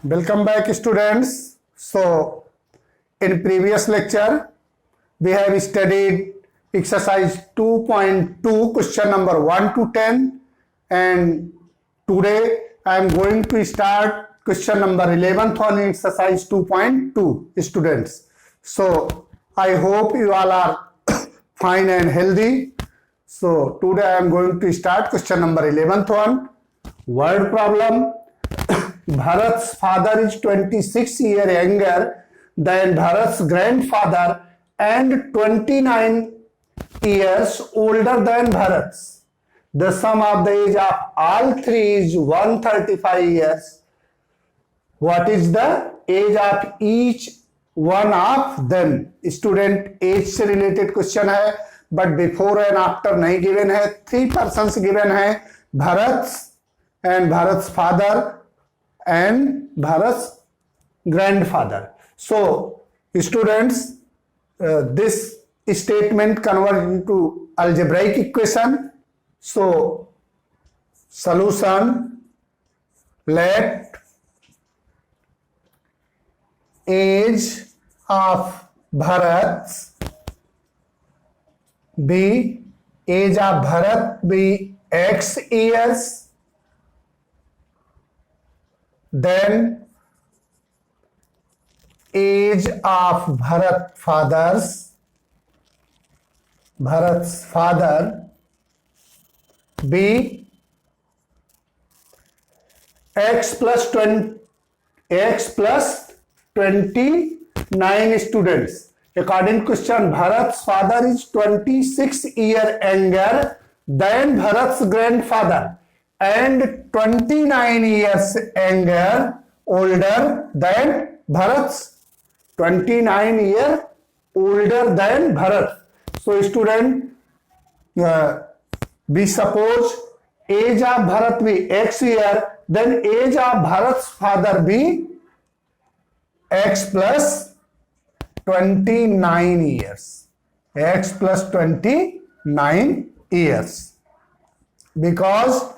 Welcome back, students. So, in previous lecture, we have studied exercise 2.2, question number 1 to 10, and today I am going to start question number 11th on exercise 2.2, students. So, I hope you all are fine and healthy. So, today I am going to start question number 11th one, word problem. Bharat's father is 26 years younger than Bharat's grandfather and 29 years older than Bharat's. The sum of the age of all three is 135 years. What is the age of each one of them? Student, age से related question है, but before and after नहीं given है. 3 persons given है, Bharat's and Bharat's father and Bharat's grandfather. So, students, this statement converts into algebraic equation. So, solution: let age of Bharat be x years, then age of Bharat's father be x plus 29 students. According to question, Bharat's father is 26 years younger than Bharat's grandfather and 29 years older than Bharat's. 29 years older than Bharat. So, student, we suppose age of Bharat be x year, then age of Bharat's father be x plus 29 years. X plus 29 years. Because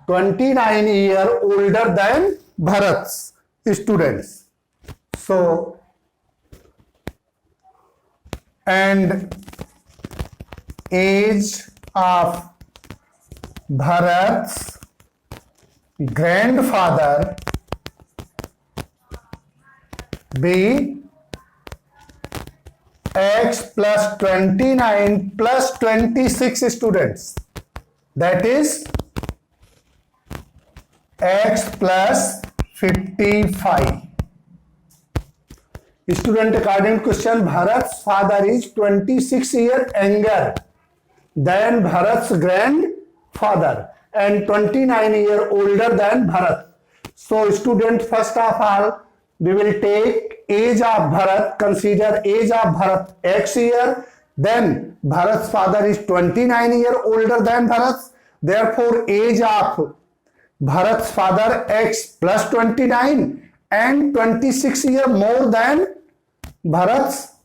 29 years older than Bharat's students. So, and age of Bharat's grandfather be x plus 29 plus 26 students. That is x plus 55. Student, according to question, Bharat's father is 26 years younger than Bharat's grandfather and 29 years older than Bharat. So, student, first of all, we will take age of Bharat, consider age of Bharat x year, then Bharat's father is 29 years older than Bharat. Therefore, age of Bharat's father x plus 29 and 26 years more than Bharat's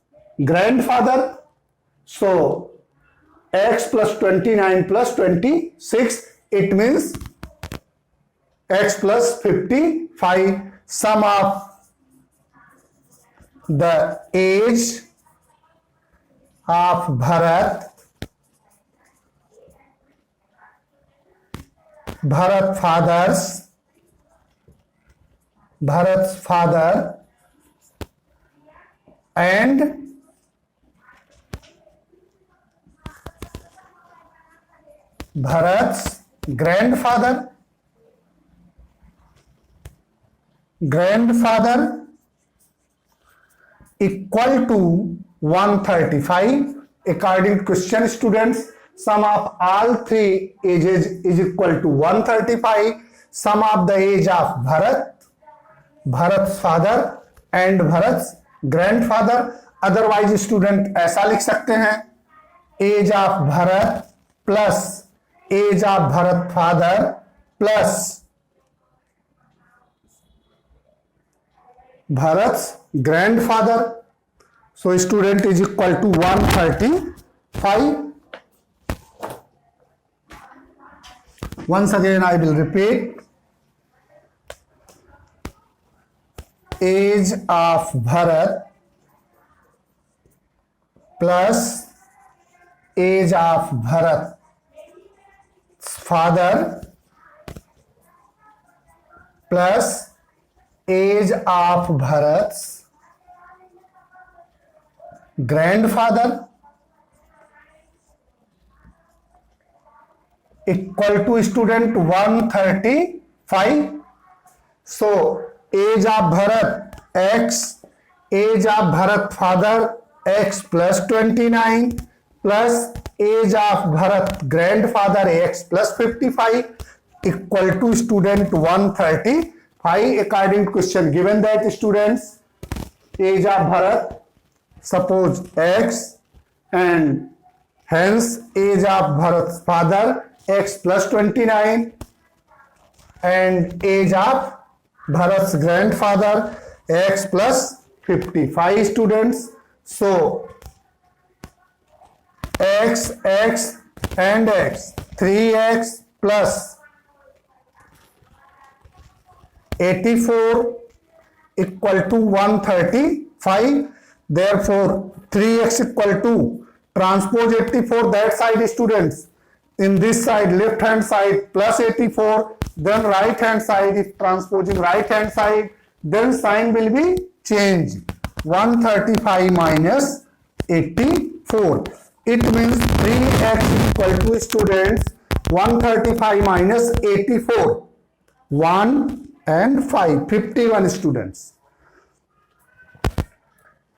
grandfather. So, x plus 29 plus 26, it means x plus 55. Sum of the age of Bharat's father and Bharat's grandfather equal to 135. According to question, students, sum of all three ages is equal to 135. Sum of the age of Bharat's father and Bharat's grandfather. Otherwise, student ऐसा लिख सकते हैं, age of Bharat plus age of Bharat father plus Bharat's grandfather. So, student is equal to 135. Once again, I will repeat. age of Bharat plus age of Bharat's father plus age of Bharat's grandfather equal to student 135. So age of Bharat x, age of Bharat father x plus 29 plus age of Bharat grandfather x plus 55 equal to student 135 according to question given that students age of Bharat suppose x and hence age of Bharat's father x plus 29 and age of Bharat's grandfather x plus 55 students. So x and x 3x plus 84 equal to 135. Therefore 3x equal to transpose 84 that side students. In this side left hand side plus 84, then right hand side if transposing right hand side, then sign will be changed. 135 minus 84. It means 3x equal to students 135 minus 84. 1 and 5, 51 students.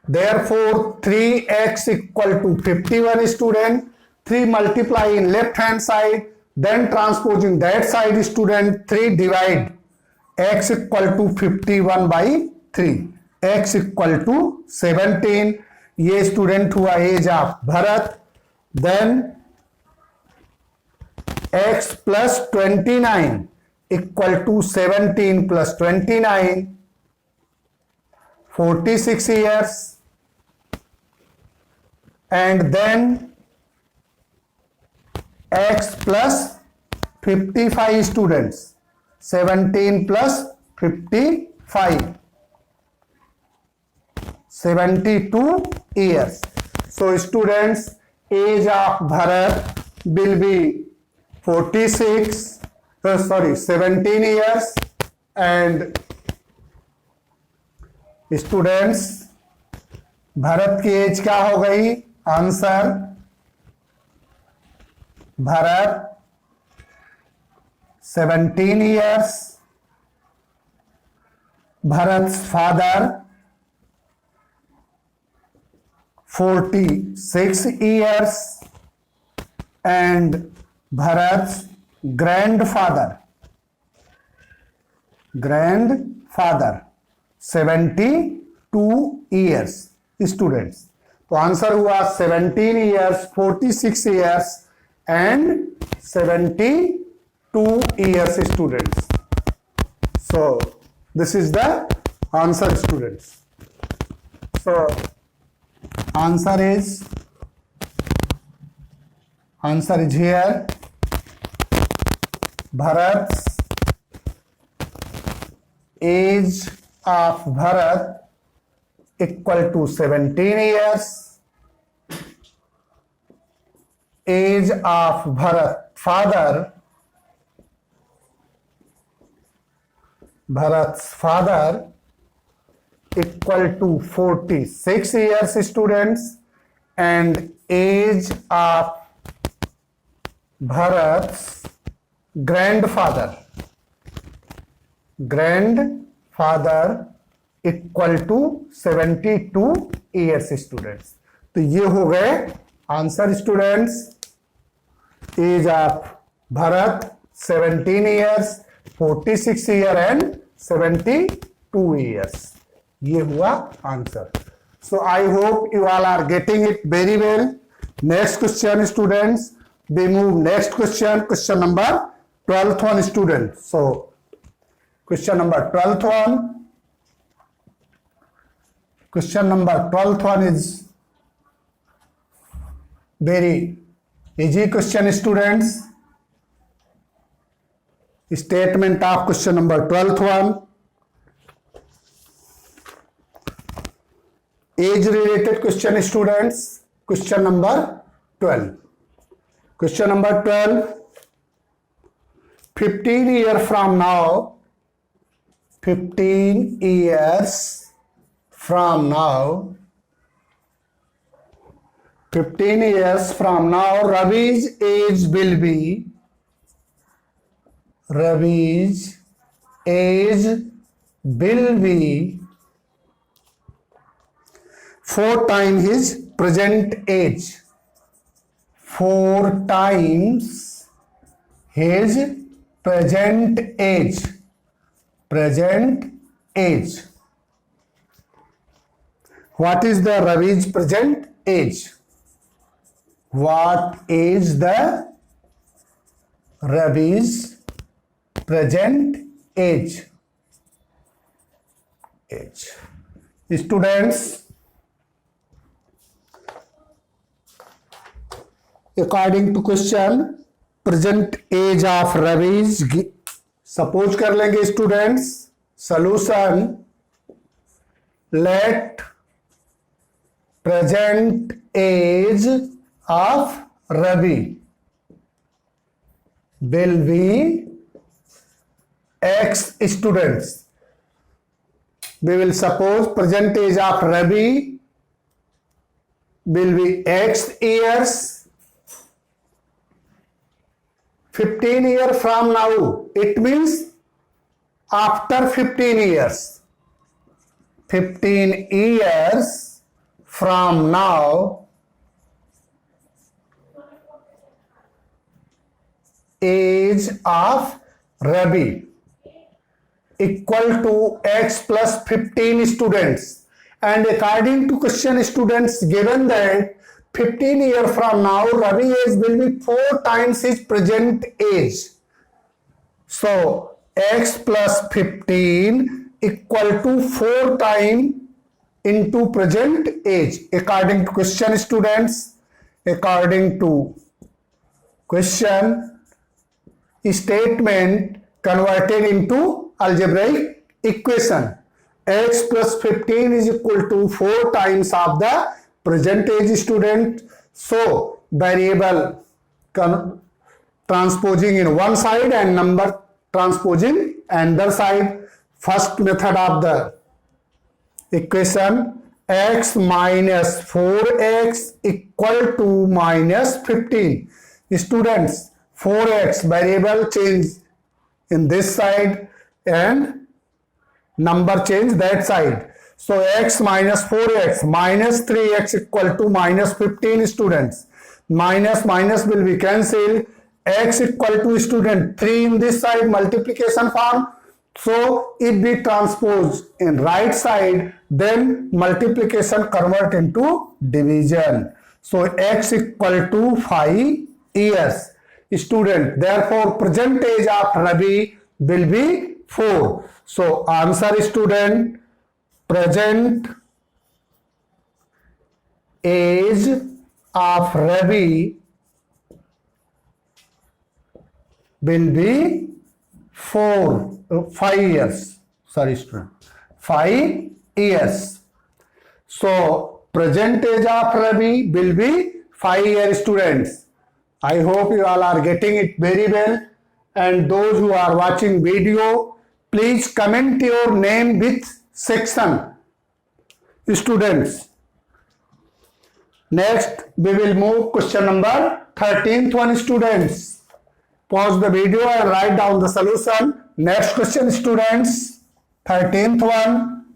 Therefore 3x equal to 51 student. 3 multiply in left hand side, then transposing that side student 3 divide x equal to 51 by 3, x equal to 17. ये student हुआ age of Bharat. Then x plus 29 equal to 17 plus 29, 46 years. And then x plus 55 students, 17 plus 55, 72 years. So students, age of Bharat will be 17 years, and students Bharat की as क्या हो गई? Answer Bharat 17 years, Bharat's father 46 years, and Bharat's grandfather 72 years. Students तो answer हुआ 17 years, 46 years and 72 years students. So this is the answer students. So answer is here. Bharat's age of Bharat equal to 17 years. Age of Bharat father, Bharat's father equal to 46 years students, and age of Bharat's grandfather equal to 72 years students. तो ये हो गए answer students. Age of Bharat 17 years, 46 year and 72 years. ये हुआ answer. So I hope you all are getting it very well. Next question students, we move next question number 12th one student. So question number 12th one is very easy question students. Statement of question number 12th one. age related question, students. Question number 12. Question number 12. 15 years from now, 15 years from now, 15 years from now, Ravi's age will be, Ravi's age will be 4 times his present age. 4 times his present age. Present age. What is the Ravi's present age? What is the Ravi's present age? Students, according to question, present age of Ravi's, suppose कर लेंगे students, solution, let present age of Ravi will be X students. We will suppose present age of Ravi will be X years. 15 years from now, it means after 15 years. 15 years from now, age of Ravi equal to X plus 15 students. And according to question, students, given that 15 years from now, Ravi age will be 4 times his present age. So, X plus 15 equal to 4 times into present age. According to question, students, according to question, statement converted into algebraic equation. X plus 15 is equal to 4 times of the present age student. So variable transposing in one side and number transposing another side. First method of the equation, x minus 4x equal to minus 15. Students, 4x variable change in this side and number change that side. So x minus 4x minus 3x equal to minus 15 students. Minus minus will be cancelled. X equal to student 3 in this side multiplication form. So if we transpose in right side, then multiplication convert into division. So x equal to 5 years. Student, therefore present age of Ravi will be 4. So answer, student, present age of Ravi will be 5 years. Sorry, student, 5 years. So present age of Ravi will be 5 years, students. I hope you all are getting it very well, and those who are watching video, please comment your name with section. Students, next we will move question number 13th one, students. Pause the video and write down the solution. Next question, students, 13th one.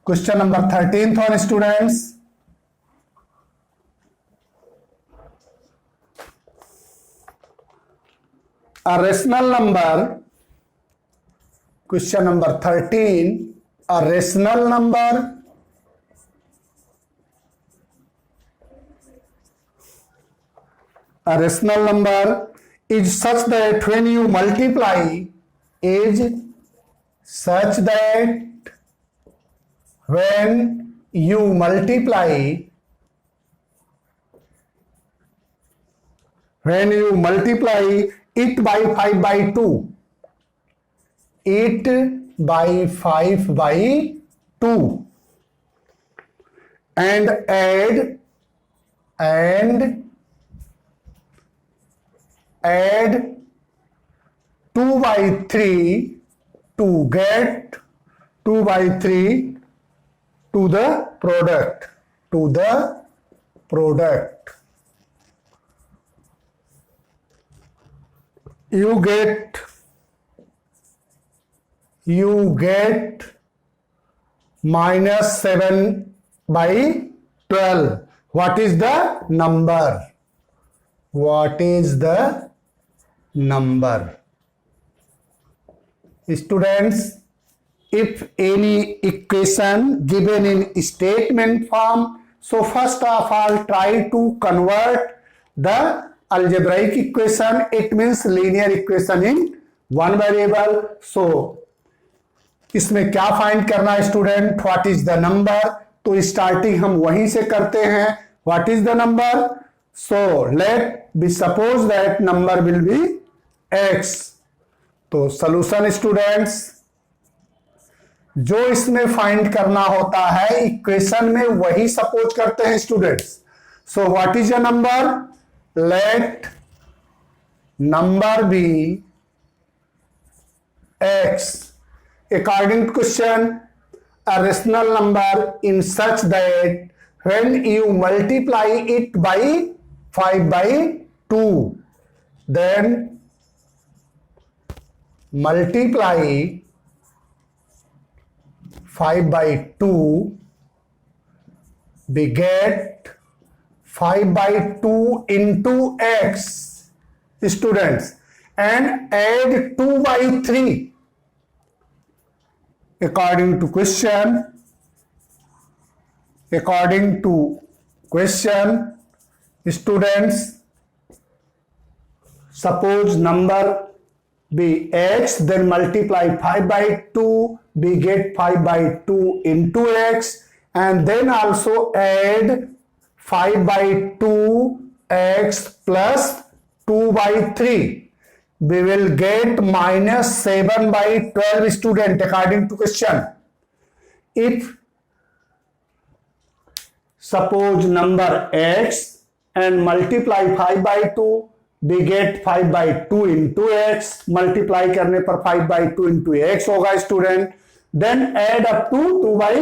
Question number 13th one, students. A rational number, question number 13, a rational number is such that when you multiply, is such that when you multiply it by 5 by 2, it by 5 by 2, and add 2 by 3 to get 2 by 3 to the product, you get minus 7 by 12. What is the number? Students, if any equation given in statement form, so first of all try to convert the algebraic equation. It means linear equation in one variable. So इसमें क्या find करना है student? What is the number? तो starting हम वहीं से करते हैं. What is the number? So let be suppose that number will be x. तो सॉल्यूशन स्टूडेंट्स, जो इसमें फाइंड करना होता है इक्वेशन में वही सपोज करते हैं students. So what is the number? Let number be x. According to question, a rational number in such that when you multiply it by 5 by 2, then multiply 5 by 2, we get 5 by 2 into x, students, and add 2 by 3. According to question, students, suppose number be x, then multiply 5 by 2, we get 5 by 2 into x, and then also add 5 by 2x plus 2 by 3. We will get minus 7 by 12 student according to question. If suppose number x and multiply 5 by 2, we get 5 by 2 into x. Multiply करने पर 5 by 2 into x होगा student. Then add up to 2 by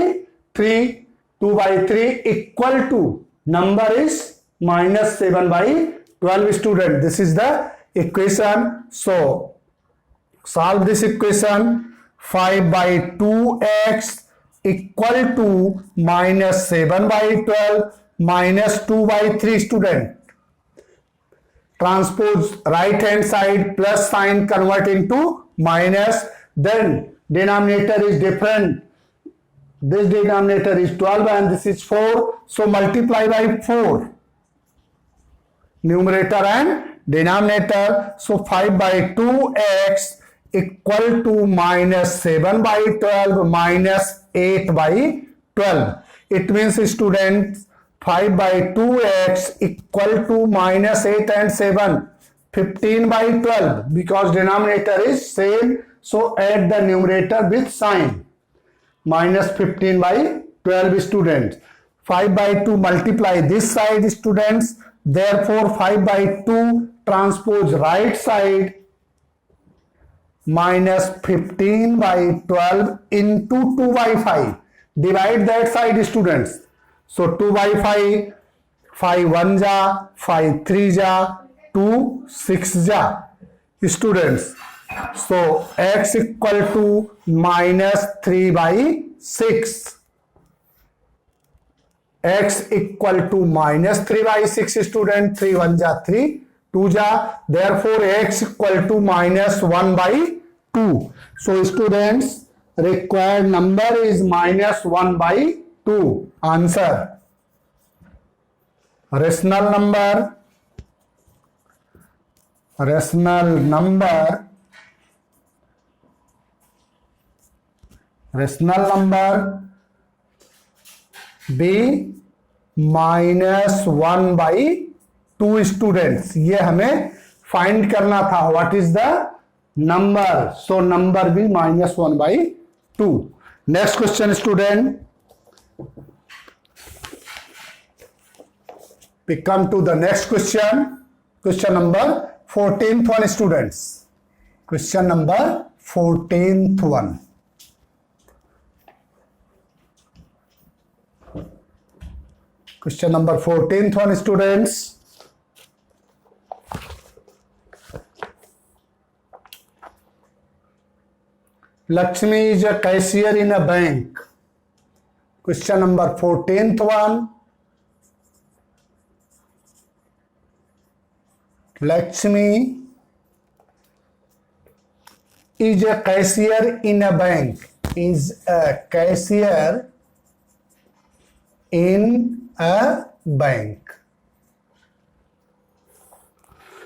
3. 2 by 3 equal to number is minus 7 by 12 student. This is the equation. So solve this equation. 5 by 2x equal to minus 7 by 12 minus 2 by 3 student. Transpose right hand side, plus sign convert into minus, then denominator is different. This denominator is 12 and this is 4, so multiply by 4, numerator and denominator. So 5 by 2x equal to minus 7 by 12 minus 8 by 12. It means students, 5 by 2x equal to minus 8 and 7, 15 by 12, because denominator is same, so add the numerator with sign. Minus 15 by 12 students. 5 by 2 multiply this side students. Therefore 5 by 2 transpose right side, minus 15 by 12 into 2 by 5. Divide that side students. So 2 by 5, 5 1 ja, 5 3 ja, 2 6 ja students. So x equal to minus 3 by 6. X equal to minus 3 by 6 student. 3 1 ja 3, 2 ja, therefore x equal to minus 1 by 2. So students, required number is minus 1 by 2. Answer. Rational number B minus 1 by 2 students. ये हमें find करना था. What is the number? So number be minus 1 by 2. Next question student. we come to the next question. Question number 14th one, students. Question number 14th one. Question number 14th one, students. Lakshmi is a cashier in a bank. Question number 14th one. Lakshmi is a cashier in a bank. Is a cashier in a bank.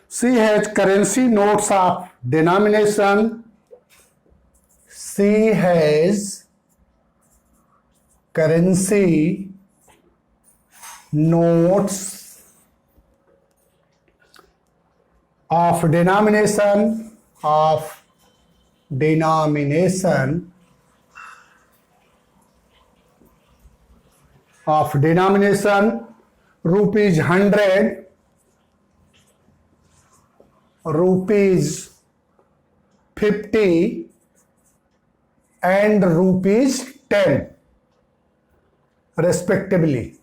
She has currency notes of denomination. She has currency notes of denomination rupees 100, rupees 50 and rupees 10 respectively.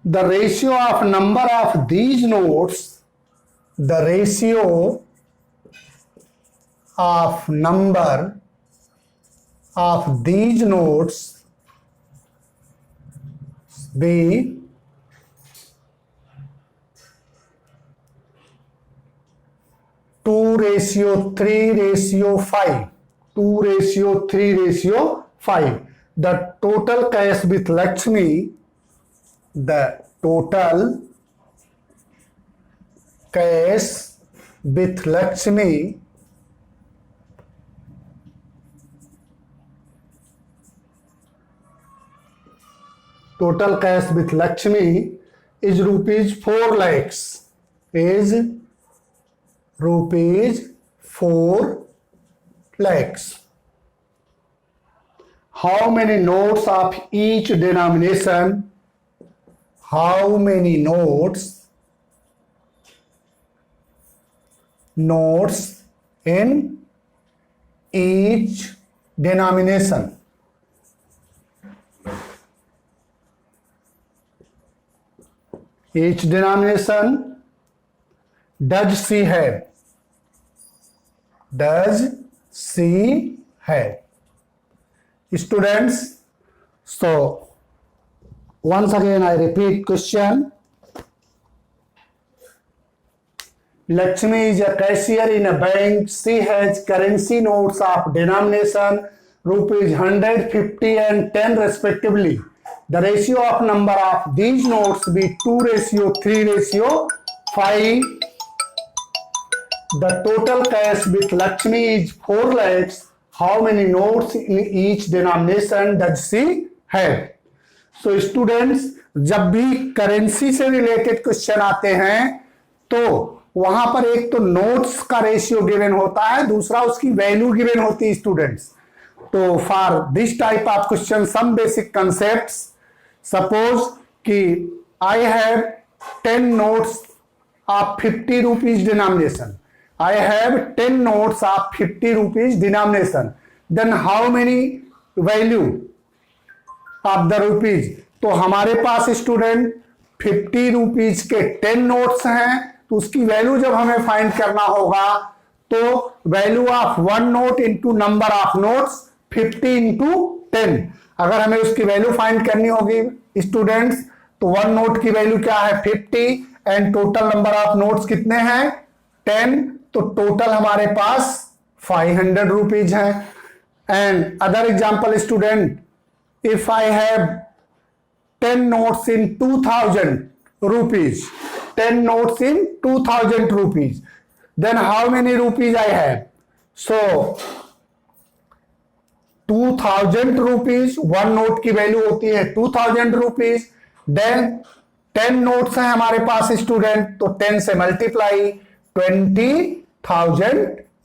The ratio of number of these notes, the ratio of number of these notes be 2:3:5. 2:3:5. The total cash with Lakshmi, the total cash with Lakshmi is rupees 4 lakhs. Is rupees 4 lakhs. How many notes of each denomination? How many notes in each denomination? Each denomination does she have? Does she have? Students, so once again I repeat question. Lakshmi is a cashier in a bank. She has currency notes of denomination rupees 100, 50 and 10 respectively. The ratio of number of these notes be 2:3:5. The total cash with Lakshmi is 4 lakhs. How many notes in each denomination does she have? So students, जब भी currency से related question आते हैं तो वहां पर एक तो नोट्स का रेशियो गिवन होता है, दूसरा उसकी वैल्यू गिवन होती है स्टूडेंट्स. तो for this type of question some basic concepts, suppose कि I have 10 notes of 50 rupees denomination. I have 10 notes of 50 rupees denomination. Then how many value of the rupees? तो हमारे पास student 50 rupees के 10 notes हैं, तो उसकी value जब हमें find करना होगा तो value of 1 note into number of notes 50 into 10. अगर हमें उसकी वैल्यू फाइंड करनी होगी स्टूडेंट्स तो 1 नोट की वैल्यू क्या है 50 and total number of notes कितने हैं 10. तो टोटल हमारे पास 500 रुपीज है. And other example student, if I have 10 notes in 2000 rupees, 10 notes in 2000 rupees, then how many rupees I have? So 2000 rupees, 1 note की value होती है 2000 रुपीज. देन 10 नोट्स हैं हमारे पास स्टूडेंट, तो 10 से मल्टीप्लाई 20,000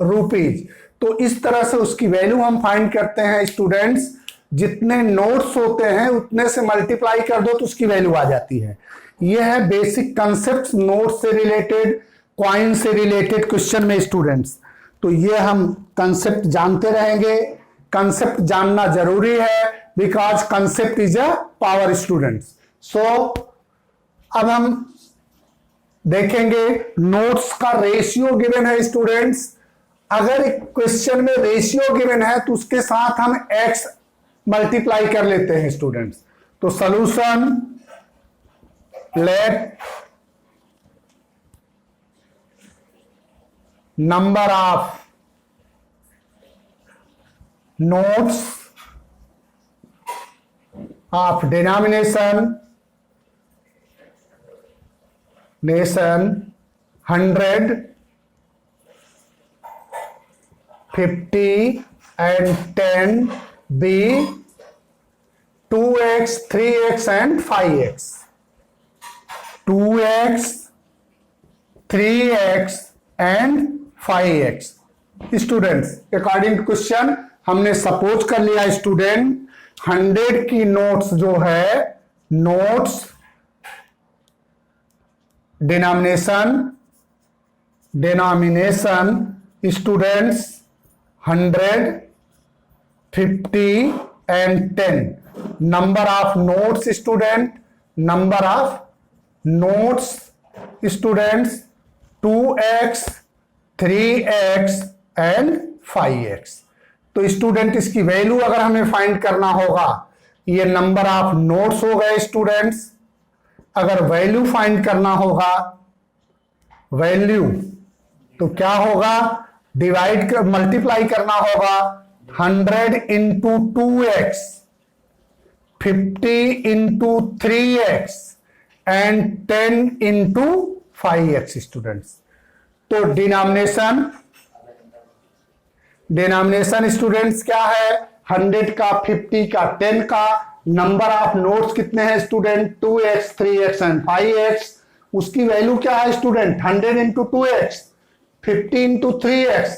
रुपीज. तो इस तरह से उसकी वैल्यू हम फाइंड करते हैं स्टूडेंट्स. जितने नोट्स होते हैं उतने से मल्टीप्लाई कर दो तो उसकी वैल्यू आ जाती है। यह है बेसिक कंसेप्ट नोट से रिलेटेड, कॉइन से रिलेटेड क्वेश्चन में स्टूडेंट्स। तो ये हम कंसेप्ट जानते रहेंगे, कंसेप्ट जानना जरूरी है, because concept is a power students. So अब हम देखेंगे नोट्स का रेशियो गिवन है स्टूडेंट्स। अगर एक क्वेश्चन में रेशियो गिवन है तो उसके साथ हम x मल्टीप्लाई कर लेते हैं स्टूडेंट्स। तो solution, let number of notes of denomination 100, 50 and 10 be 2x, 3x and 5x. 2x, 3x and 5x. Students according to question हमने सपोज कर लिया स्टूडेंट 100 की नोट्स जो है, notes denomination students 100, 50 and 10। Number of notes student, number of notes students 2x, 3x and 5x। तो student इसकी value अगर हमें फाइंड करना होगा, ये नंबर ऑफ नोट्स हो गए स्टूडेंट्स। अगर वैल्यू फाइंड करना होगा, वैल्यू तो क्या होगा, डिवाइड कर मल्टीप्लाई करना होगा 100 into 2x, 50 into 3x and 10 into 5x students. तो डिनोमिनेशन स्टूडेंट्स क्या है, 100 का, 50 का, 10 का। नंबर ऑफ नोट्स कितने हैं student, 2x, 3x and 5x। उसकी वैल्यू क्या है student, 100 into 2x, 50 into 3x,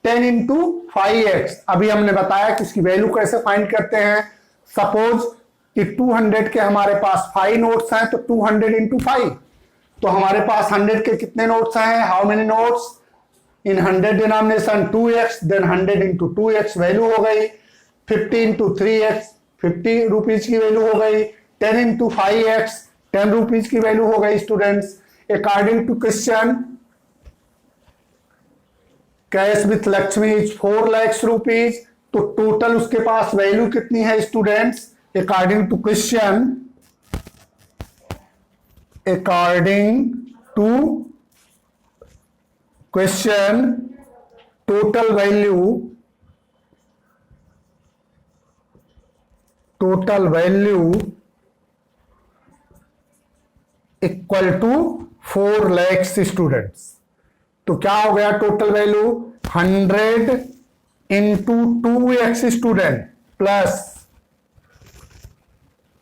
10 into 5x। अभी हमने बताया कि इसकी वैल्यू कैसे फाइंड करते हैं। सपोज कि 200 के हमारे पास 5 नोट्स हैं, तो 200 इंटू 5, तो हमारे पास 100 के कितने नोट्स हैं, how many notes in 100 denomination 2x, then 100 into 2x value हो गई, 50 इंटू 3x 50 रुपीज की वैल्यू हो गई, 10 इंटू 5x 10 रुपीज की वैल्यू हो गई students. According to question cash with Lakshmi is 4 lakh rupees, तो टोटल उसके पास वैल्यू कितनी है students, according to question, according to question total value equal to 4 lakh students. तो क्या हो गया total value, 100 into 2x student plus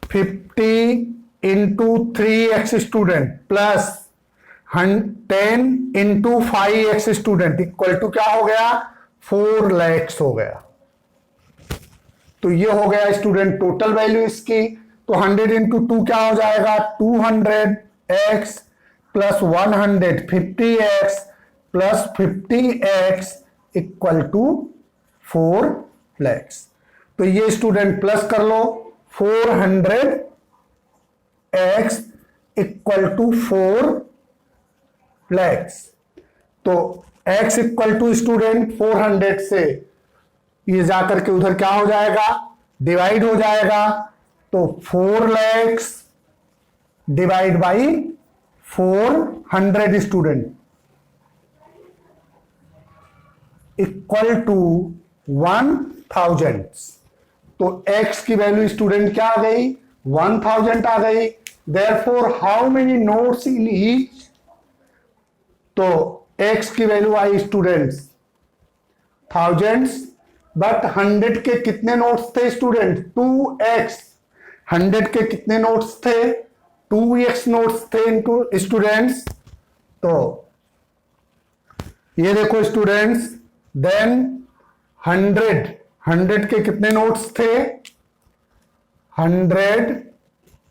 50 into 3x student plus 10 into 5x student equal to क्या हो गया, 4 लाख हो गया। तो ये हो गया स्टूडेंट टोटल वैल्यू इसकी। तो 100 इंटू 2 क्या हो जाएगा, 200x plus 150x plus 50x equal to 4 lakh. तो ये स्टूडेंट प्लस कर लो, 400x इक्वल टू 4 लाख। तो x इक्वल टू स्टूडेंट 400 से ये जाकर के उधर क्या हो जाएगा, डिवाइड हो जाएगा। तो 4 lakh divide by 400 student equal to 1000। तो x की वैल्यू स्टूडेंट क्या आ गई, 1000 आ गई। Therefore how many notes in each, तो x की value I students thousands, but 100 के कितने नोट्स थे स्टूडेंट, 2x। 100 के कितने नोट्स थे, 2x नोट्स थे इनटू स्टूडेंट्स। तो ये देखो स्टूडेंट्स, देन 100 के कितने नोट्स थे, 100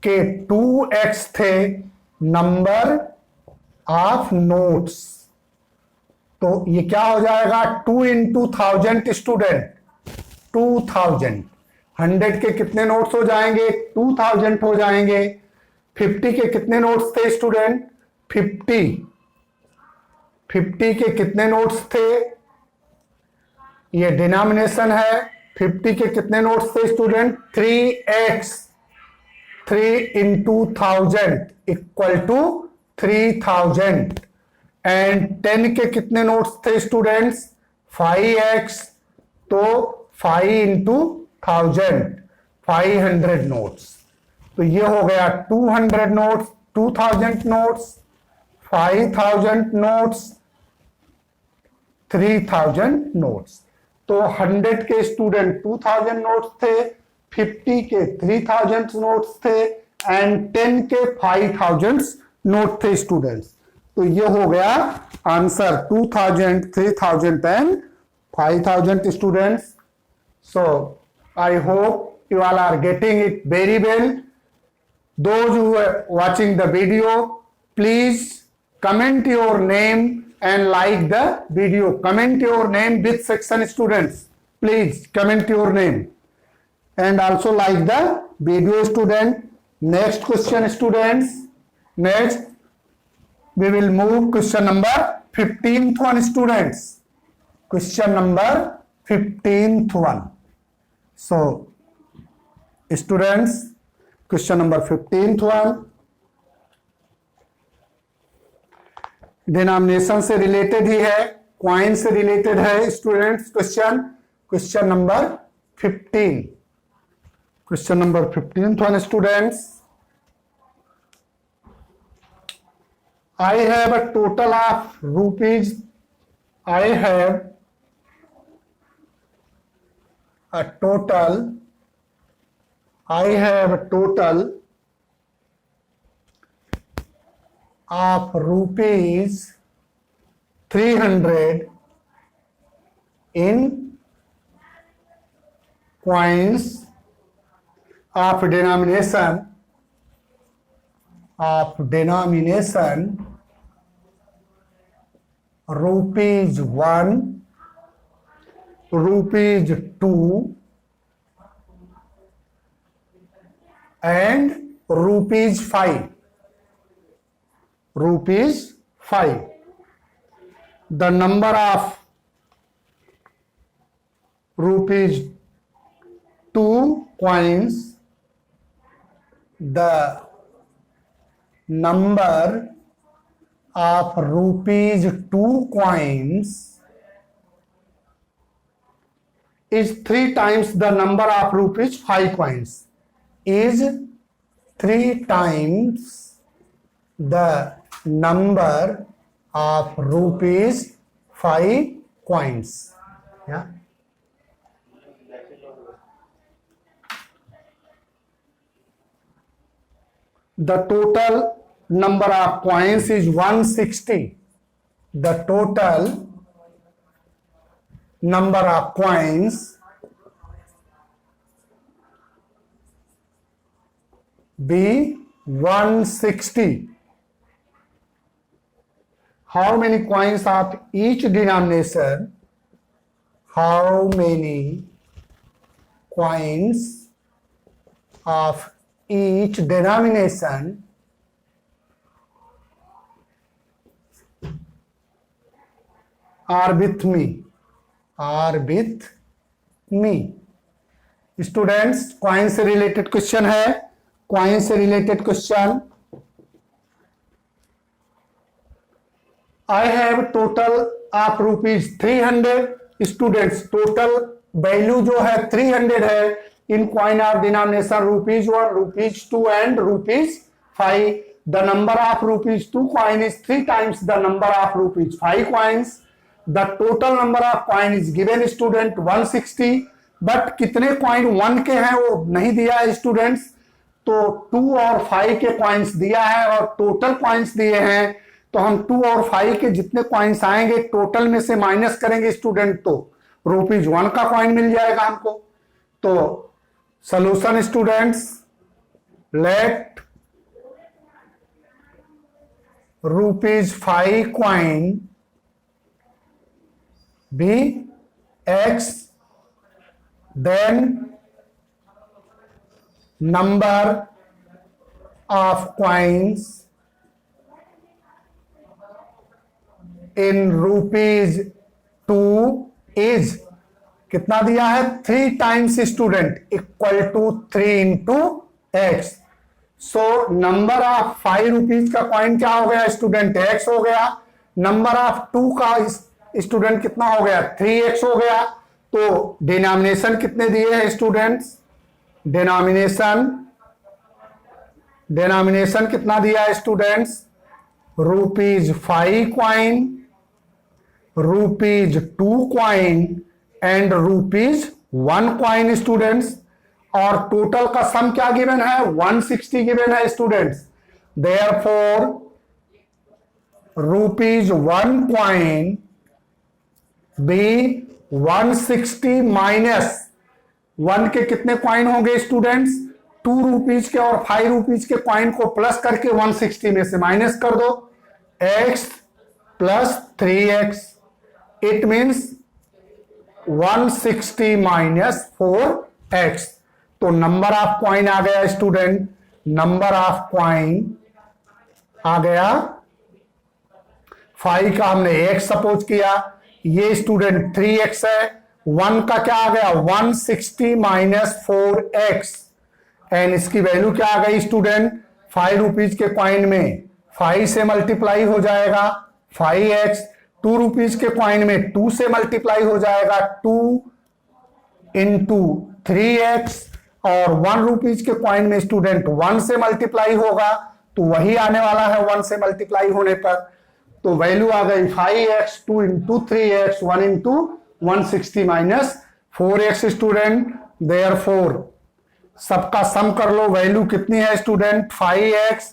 के 2x थे नंबर ऑफ नोट्स, तो ये क्या हो जाएगा 2 इंटू 1000 स्टूडेंट 2000। 100 के कितने नोट्स हो जाएंगे 2000 हो जाएंगे। 50 के कितने नोट्स थे स्टूडेंट 50। 50 के कितने नोट्स थे, ये डिनोमिनेशन है। 50 के कितने नोट्स थे student 3x 3 into 1000 equal to 3000। And 10 के कितने नोट्स थे स्टूडेंट्स 5x, तो 5 इंटू 1000 500 नोट्स। तो ये हो गया 200 नोट्स, 2000 नोट्स, 5000 नोट्स, 3000 नोट्स। तो 100 के स्टूडेंट 2000 नोट्स थे, 50 के 3000 नोट्स थे एंड 10 के 5000 नोट थे स्टूडेंट्स। तो ये हो गया answer 2000, 3000 and 5000 students. So I hope you all are getting it very well. Those who are watching the video, please comment your name and like the video. Comment your name with section students. Please comment your name and also like the video student. Next question students. Next we will move question number 15th one students. Question number 15th one. So students, question number 15th one, denomination से related ही है, coin से related है students. Question number 15, question number 15th one students. I have a total of rupees, I have a total of rupees 300 in coins of denomination rupees 1, rupees 2 and rupees 5. The number of rupees 2 coins, the number of rupees 2 coins is 3 times the number of rupees 5 coins. Is 3 times the number of rupees 5 coins. Yeah. The total number of coins is 160. The total number of coins be 160. How many coins of each denomination? How many coins of each denomination are with me? Students, coin से related question है, coin से related question. I have total of rupees 300. Students, total value जो है 300 है in coin of denomination rupees 1, rupees 2 and rupees 5. The number of rupees 2 coin is 3 times the number of rupees 5 coins. The total number of coin is given student 160. But कितने coin 1 के हैं वो नहीं दिया है स्टूडेंट्स, तो 2 और 5 के कॉइन्स दिया है और टोटल कॉइन्स दिए हैं। तो हम 2 और 5 के जितने कॉइन्स आएंगे टोटल में से माइनस करेंगे स्टूडेंट, तो रुपीज 1 का कॉइन मिल जाएगा हमको। तो solution students, let ₹5 coin be X, then number of coins in ₹2 is, कितना दिया है 3 times student equal to 3 into x. So number of ₹5 का कॉइन क्या हो गया स्टूडेंट, एक्स हो गया। नंबर ऑफ 2 का स्टूडेंट कितना हो गया, 3x हो गया। तो डिनोमिनेशन कितने दिए हैं स्टूडेंट्स, डिनोमिनेशन कितना दिया है students, ₹5 coin, ₹2 coin and ₹1 coin students. और टोटल का सम क्या गिवन है, 160 गिवन है students. Therefore ₹1 coin be 160 minus 1 के कितने कॉइन होंगे स्टूडेंट्स, ₹2 के और ₹5 के कॉइन को प्लस करके 160 में से माइनस कर दो, x plus 3x, it means 160 minus 4x। तो नंबर ऑफ कॉइन आ गया स्टूडेंट, नंबर ऑफ कॉइन आ गया 5 का हमने x सपोज किया, ये स्टूडेंट 3x है, 1 का क्या आ गया 160 माइनस 4x, एंड इसकी वैल्यू क्या आ गई स्टूडेंट, ₹5 के कॉइन में 5 से मल्टीप्लाई हो जाएगा 5x, ₹2 के कॉइन में 2 से मल्टीप्लाई हो जाएगा 2 इंटू 3x, और ₹1 के कॉइन में स्टूडेंट 1 से मल्टीप्लाई होगा तो वही आने वाला है 1 से मल्टीप्लाई होने पर। तो वैल्यू आ गई 5x, 2 into 3x, 1 into 160 minus 4x student. Therefore सबका सम कर लो, वैल्यू कितनी है स्टूडेंट, 5x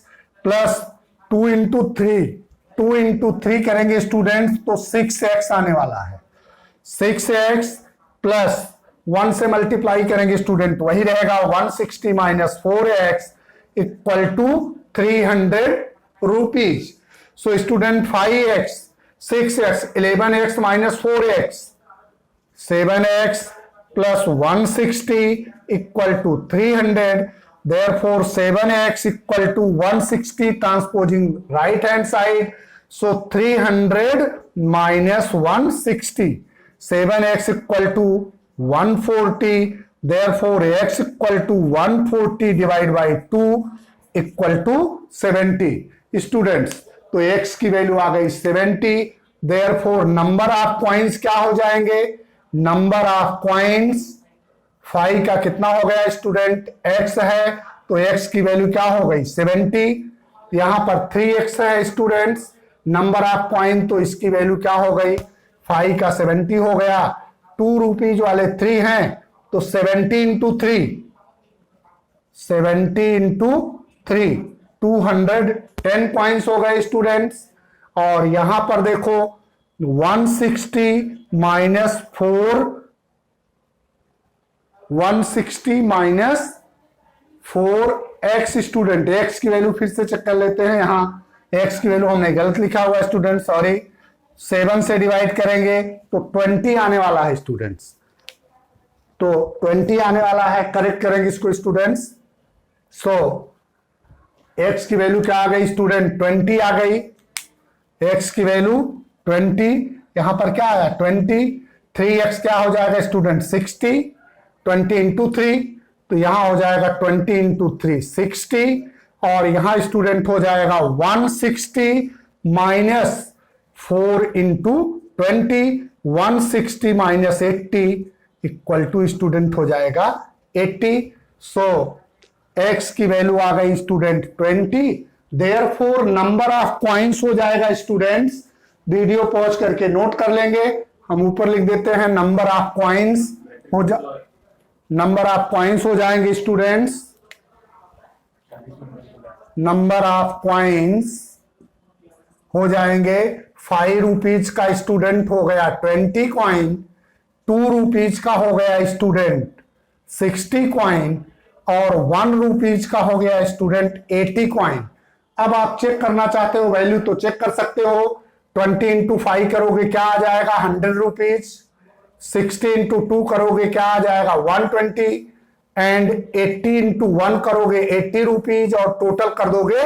प्लस 2 इंटू 3 करेंगे स्टूडेंट तो 6x आने वाला है। 6x प्लस 1 से मल्टीप्लाई करेंगे स्टूडेंट वही रहेगा 160 minus 4x equal to ₹300। So student 5x, 6x, 11x minus 4x, 7x plus 160 equal to 300। Therefore 7x equal to 160 transposing right hand side. So 300 minus 160. 7x equal to 140. Therefore x equal to 140 divided by 2 equal to 70. Students, तो x की value आ गई 70। Therefore number of coins क्या हो जाएंगे, number of coins 5 का कितना हो गया स्टूडेंट, x है, तो x की वैल्यू क्या हो गई 70। यहां पर 3x है स्टूडेंट्स, नंबर ऑफ कॉइन, तो इसकी वैल्यू क्या हो गई, 5 का 70 हो गया। ₹2 वाले 3 हैं तो 70 इंटू 3, 210 कॉइन्स हो गए स्टूडेंट्स। और यहां पर देखो 160 माइनस 4x स्टूडेंट। x की वैल्यू फिर से चेक कर लेते हैं, यहां x की वैल्यू हमने गलत लिखा हुआ है स्टूडेंट, सॉरी। 7 से डिवाइड करेंगे तो 20 आने वाला है स्टूडेंट्स, तो 20 आने वाला है, करेक्ट करेंगे इसको स्टूडेंट्स। सो x की वैल्यू क्या आ गई स्टूडेंट, 20 आ गई, x की वैल्यू 20, यहां पर क्या आया 20, 3x क्या हो जाएगा स्टूडेंट 60, 20 इंटू 3, तो यहां हो जाएगा 20 इंटू 3 60, और यहां स्टूडेंट हो जाएगा 160 minus 4 into 20, 160 minus 80 equal to student हो जाएगा 80। सो x की वैल्यू आ गई student 20। Therefore number of coins हो जाएगा स्टूडेंट्स, वीडियो पॉज करके नोट कर लेंगे, हम ऊपर लिख देते हैं नंबर ऑफ कॉइन्स हो जाएंगे स्टूडेंट्स, नंबर ऑफ कॉइन्स हो जाएंगे ₹5 का स्टूडेंट हो गया 20 कॉइन, ₹2 का हो गया स्टूडेंट 60 कॉइन और 1 रुपीज का हो गया स्टूडेंट 80 कॉइन। अब आप चेक करना चाहते हो वैल्यू तो चेक कर सकते हो। 20 इंटू 5 करोगे क्या आ जाएगा 100 रुपीज, 60 इंटू 2 करोगे क्या आ जाएगा 120 एंड 80 इंटू 1 करोगे 80 रुपीज और टोटल कर दोगे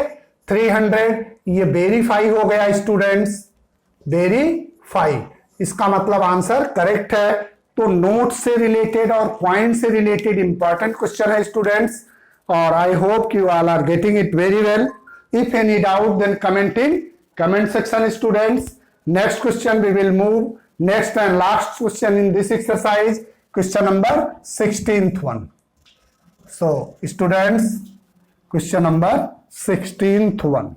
300। ये वेरीफाई हो गया स्टूडेंट्स, वेरीफाई। इसका मतलब आंसर करेक्ट है। तो नोट से रिलेटेड और पॉइंट से रिलेटेड इंपॉर्टेंट क्वेश्चन है स्टूडेंट्स, और I hope you all are getting it very well. If any doubt then comment in comment section students. Next question we will move, next and last question in this exercise, question number 16th one. So students, question number 16th one.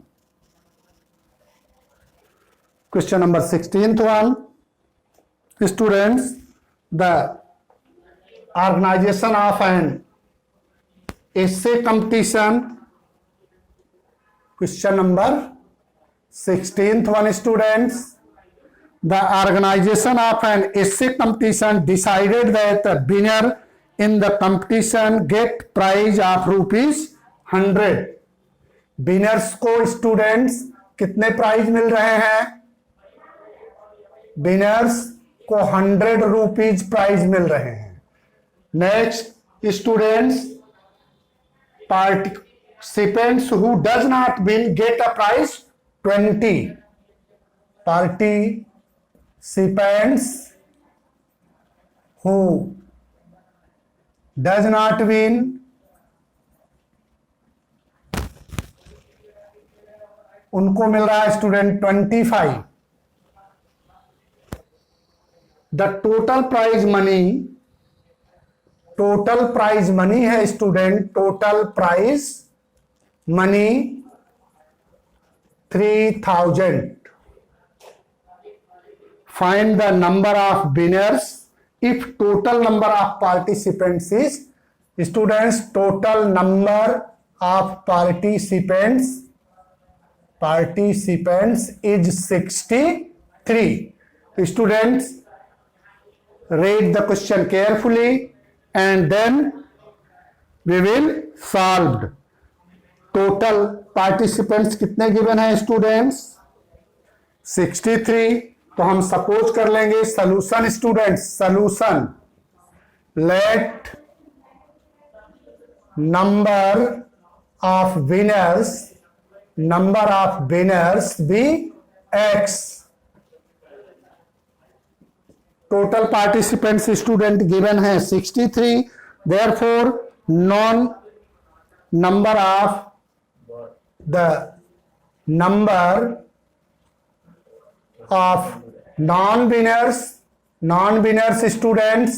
Question number 16th one, students, the organization of an essay competition, question number 16th one students, the organization of an essay competition decided that the winner in the competition get prize of ₹100. Winners को students कितने prize मिल रहे हैं? Winners को 100 rupees prize मिल रहे हैं। Next students, participants who does not win get a prize 20. Participants who does not win उनको मिल रहा है student 25। The total prize money है student, total prize money 3000. Find the number of winners if total number of participants is, students, total number of participants is 63. Students, read the question carefully and then we will solve. Total participants कितने given है students? 63। तो हम suppose कर लेंगे solution students, solution let number of winners be x। Total participants student given है 63, therefore the number of non-winners students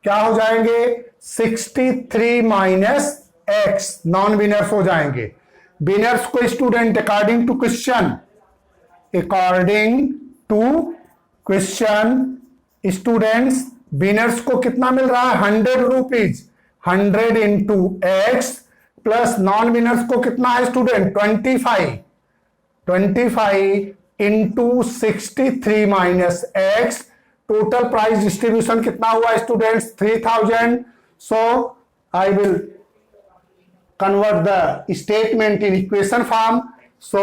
क्या हो जाएंगे? 63 माइनस x, नॉन विनर्स हो जाएंगे। विनर्स को student according to question students winners को कितना मिल रहा है? 100 rupees. 100 into x plus non winners को कितना है student? 25 into 63 minus x। Total price distribution कितना हुआ students? 3000। So I will convert the statement in equation form. So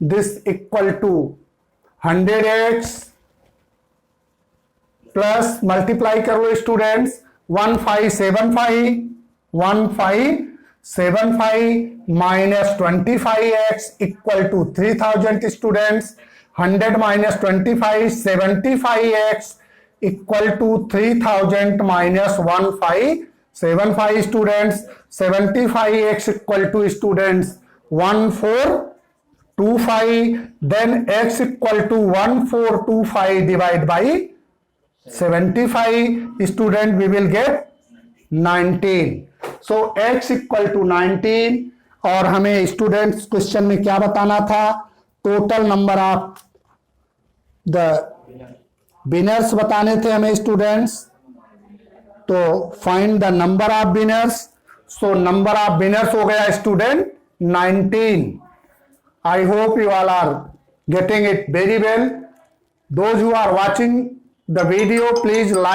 this equal to 100x plus multiply कर लो students 1575 minus 25x equal to 3000 students. 100 minus 25 75x equal to 3000 माइनस 1575 students. 75x equal to students 1425, then x equal to 1425 divide by 75 student we will get 19। So x equal to 19। और हमें students question में क्या बताना था? Total number of the winners बताने थे हमें स्टूडेंट्स। तो find the number of winners. So number of winners हो गया student 19। I hope you all are getting it very well. Those who are watching the video, please like